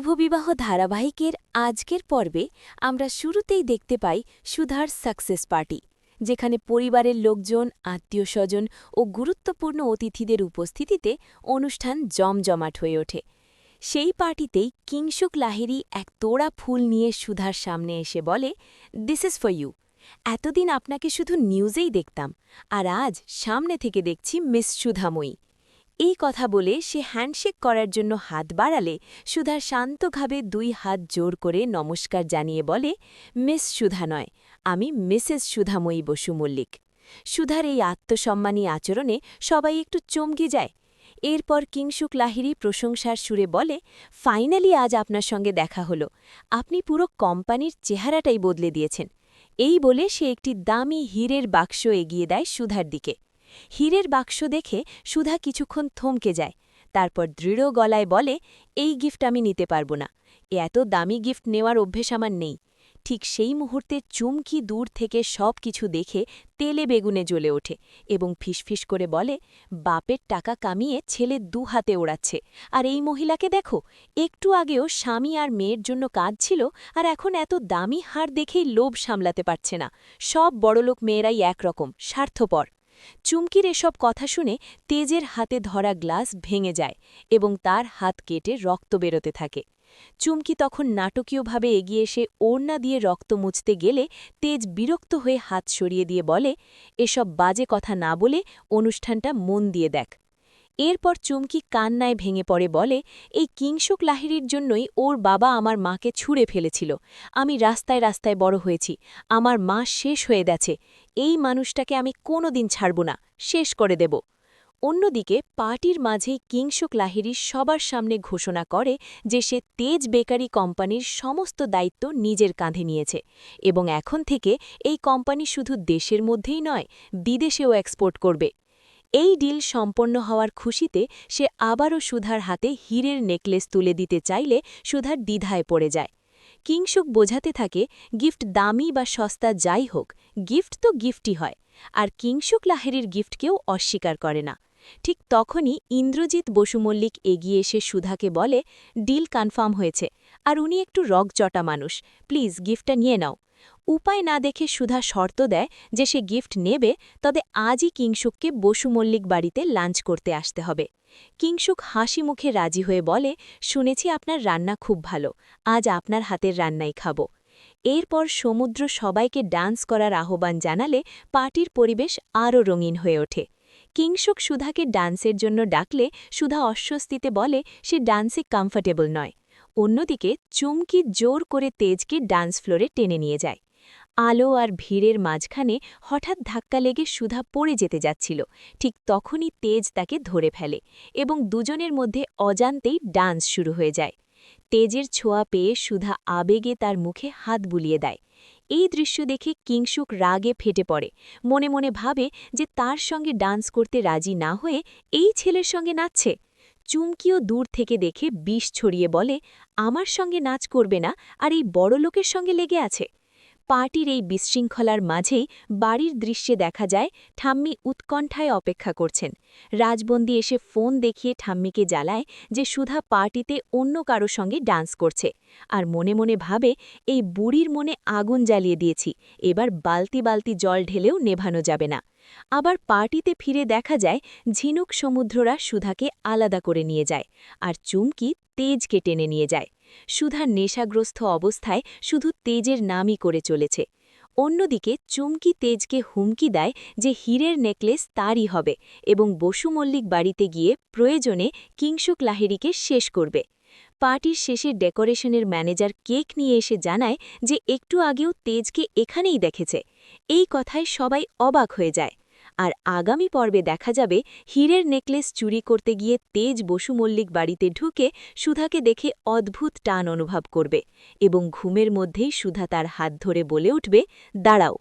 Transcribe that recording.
শুভবিবাহ ধারাবাহিকের আজকের পর্বে আমরা শুরুতেই দেখতে পাই সুধার সাকসেস পার্টি, যেখানে পরিবারের লোকজন, আত্মীয়স্বজন ও গুরুত্বপূর্ণ অতিথিদের উপস্থিতিতে অনুষ্ঠান জমজমাট হয়ে ওঠে। সেই পার্টিতেই কিংশুক লাহিড়ী এক তোড়া ফুল নিয়ে সুধার সামনে এসে বলে, দিস ইজ ফর ইউ। এতদিন আপনাকে শুধু নিউজেই দেখতাম, আর আজ সামনে থেকে দেখছি মিস সুধাময়ী। এই কথা বলে সে হ্যান্ডশেক করার জন্য হাত বাড়ালে সুধা শান্তভাবে দুই হাত জোর করে নমস্কার জানিয়ে বলে, মিস সুধা নয়, আমি মিসেস সুধাময়ী বসু মল্লিক। সুধার এই আত্মসম্মানী আচরণে সবাই একটু চমকে যায়। এরপর কিংশুক লাহিড়ী প্রশংসার সুরে বলে, ফাইনালি আজ আপনার সঙ্গে দেখা হলো। আপনি পুরো কোম্পানির চেহারাটাই বদলে দিয়েছেন। এই বলে সে একটি দামি হীরের বাক্স এগিয়ে দেয় সুধার দিকে। হীরের বাক্স দেখে সুধা কিছুক্ষণ থমকে যায়, তারপর দৃঢ় গলায় বলে, এই গিফট আমি নিতে পারব না। এত দামি গিফট নেওয়ার অভ্যেস আমার নেই। ঠিক সেই মুহূর্তে চুমকি দূর থেকে সব কিছু দেখে তেলে বেগুনে জ্বলে ওঠে এবং ফিসফিস করে বলে, বাপের টাকা কামিয়ে ছেলে দু হাতে ওড়াচ্ছে, আর এই মহিলাকে দেখো, একটু আগেও স্বামী আর মেয়ের জন্য কাঁদছিল, আর এখন এত দামি হার দেখেই লোভ সামলাতে পারছে না। সব বড়লোক মেয়েরাই একরকম স্বার্থপর। চুমকির এসব কথা শুনে তেজের হাতে ধরা গ্লাস ভেঙে যায় এবং তার হাত কেটে রক্ত বেরোতে থাকে। চুমকি তখন নাটকীয়ভাবে এগিয়ে এসে ওড়না দিয়ে রক্ত মুছতে গেলে তেজ বিরক্ত হয়ে হাত সরিয়ে দিয়ে বলে, এসব বাজে কথা না বলে অনুষ্ঠানটা মন দিয়ে দেখ। এরপর চুমকি কান্নায় ভেঙে পড়ে বলে, এই কিংশুক লাহিড়ীর জন্যই ওর বাবা আমার মাকে ছুঁড়ে ফেলেছিল। আমি রাস্তায় রাস্তায় বড় হয়েছি, আমার মা শেষ হয়ে গেছে। এই মানুষটাকে আমি কোনোদিন ছাড়ব না, শেষ করে দেব। অন্যদিকে পার্টির মাঝেই কিংশুক লাহিড়ী সবার সামনে ঘোষণা করে যে সে তেজ বেকারি কোম্পানির সমস্ত দায়িত্ব নিজের কাঁধে নিয়েছে এবং এখন থেকে এই কোম্পানি শুধু দেশের মধ্যেই নয়, বিদেশেও এক্সপোর্ট করবে। এই ডিল সম্পন্ন হওয়ার খুশিতে সে আবারও সুধার হাতে হীরের নেকলেস তুলে দিতে চাইলে সুধার দ্বিধায় পড়ে যায়। কিংশুক বোঝাতে থাকে, গিফট দামি বা সস্তা যাই হোক, গিফট তো গিফটই হয়, আর কিংশুক লাহিড়ীর গিফটকেও অস্বীকার করে না। ঠিক তখনই ইন্দ্রজিৎ বসু মল্লিক এগিয়ে এসে সুধাকে বলে, ডিল কনফার্ম হয়েছে, আর উনি একটু রগচটা মানুষ, প্লিজ গিফটটা নিয়ে নাও। উপায় না দেখে সুধা শর্ত দেয় যে সে গিফট নেবে, তবে আজই কিংশুককে বসু মল্লিক বাড়িতে লাঞ্চ করতে আসতে হবে। কিংশুক হাসি মুখে রাজি হয়ে বলে, শুনেছি আপনার রান্না খুব ভালো, আজ আপনার হাতের রান্নাই খাব। এরপর সমুদ্র সবাইকে ডান্স করার আহ্বান জানালে পার্টির পরিবেশ আরও রঙিন হয়ে ওঠে। কিংশুক সুধাকে ডান্সের জন্য ডাকলে সুধা অস্বস্তিতে বলে সে ডান্সে কমফর্টেবল নয়। অন্যদিকে চুমকি জোর করে তেজকে ডান্স ফ্লোরে টেনে নিয়ে যায়। আলো আর ভিড়ের মাঝখানে হঠাৎ ধাক্কা লেগে সুধা পড়ে যেতে যাচ্ছিল, ঠিক তখনই তেজ তাকে ধরে ফেলে এবং দুজনের মধ্যে অজান্তেই ডান্স শুরু হয়ে যায়। তেজের ছোঁয়া পেয়ে সুধা আবেগে তার মুখে হাত বুলিয়ে দেয়। এই দৃশ্য দেখে কিংশুক রাগে ফেটে পড়ে, মনে মনে ভাবে যে তার সঙ্গে ডান্স করতে রাজি না হয়ে এই ছেলের সঙ্গে নাচছে। চুমকিও দূর থেকে দেখে বিষ ছড়িয়ে বলে, আমার সঙ্গে নাচ করবে না, আর এই বড় লোকের সঙ্গে লেগে আছে। পার্টির এই বিশৃঙ্খলার মাঝেই বাড়ির দৃশ্যে দেখা যায় ঠাম্মি উৎকণ্ঠায় অপেক্ষা করছেন। রাজবন্দী এসে ফোন দেখিয়ে ঠাম্মিকে জ্বালায় যে সুধা পার্টিতে অন্য কারো সঙ্গে ডান্স করছে, আর মনে মনে ভাবে, এই বুড়ির মনে আগুন জ্বালিয়ে দিয়েছি, এবার বালতি বালতি জল ঢেলেও নেভানো যাবে না। আবার পার্টিতে ফিরে দেখা যায় ঝিনুক সমুদ্ররা সুধাকে আলাদা করে নিয়ে যায়, আর চুমকি তেজকে টেনে নিয়ে যায়। সুধা নেশাগ্রস্ত অবস্থায় শুধু তেজের নামই করে চলেছে। অন্যদিকে চুমকি তেজকে হুমকি দেয় যে হীরের নেকলেস তারই হবে এবং বসু মল্লিক বাড়িতে গিয়ে প্রয়োজনে কিংশুক লাহিড়ীকে শেষ করবে। পার্টির শেষে ডেকোরেশনের ম্যানেজার কেক নিয়ে এসে জানায় যে একটু আগেও তেজকে এখানেই দেখেছে। এই কথায় সবাই অবাক হয়ে যায়। আর আগামী পর্বে দেখা যাবে হীরের নেকলেস চুরি করতে গিয়ে তেজ বসু মল্লিক বাড়িতে ঢুকে সুধাকে দেখে অদ্ভুত টান অনুভব করবে এবং ঘুমের মধ্যেই সুধা তার হাত ধরে বলে উঠবে, দাঁড়াও।